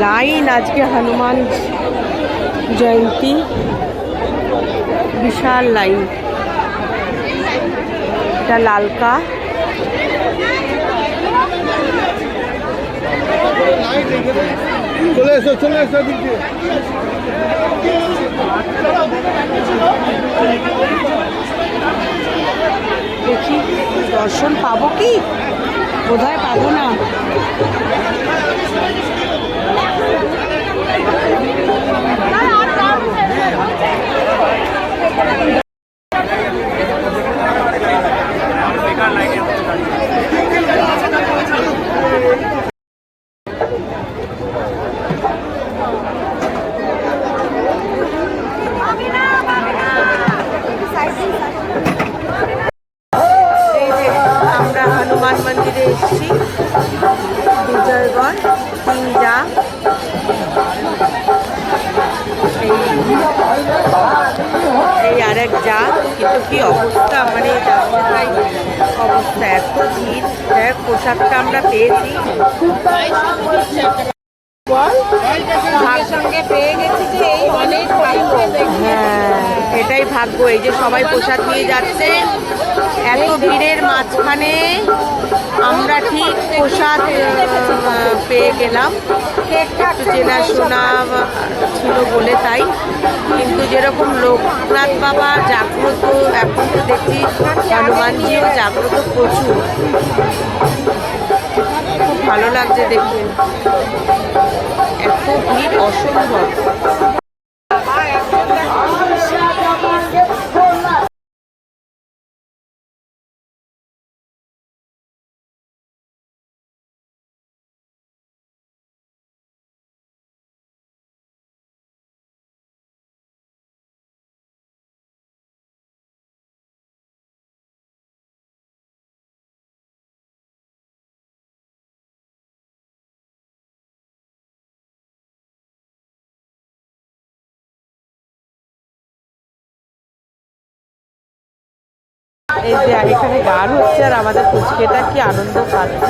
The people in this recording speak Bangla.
লাইন আজকে হনুমান জয়ন্তী, বিশাল লাইন। এটা লালকা। চলে এসো চলে এসো। দেখি দর্শন পাবো কি, বোধহয় পাবো না। আমরা হনুমান মন্দিরে এসেছি, বিজয়গড় তিনজা। এই আরেক যা, কিন্তু কি অবস্থা, মানে রাস্তাটাই অবস্থা, এত ভিড়। দেখ পোশাকটা আমরা পেয়েছি, সঙ্গে পেয়ে গেছি যে এই অনেক হ্যাঁ এটাই ভাগ্য। এই যে সবাই প্রসাদ নিয়ে যাচ্ছে, এত ভিড়ের মাঝখানে আমরা ঠিক প্রসাদ পেয়ে গেলাম। একটু চেনাশোনা ছিল বলে তাই, কিন্তু যেরকম লোকনাথ বাবা জাগ্রত, এখন তো দেখছি হনুমানজিও জাগ্রত প্রচুর। খুব ভালো লাগছে দেখুন, এত ভিড় অসম্ভব। এই যে এখানে গান হচ্ছে আর আমাদের পুচকেটা কি আনন্দ পাচ্ছে।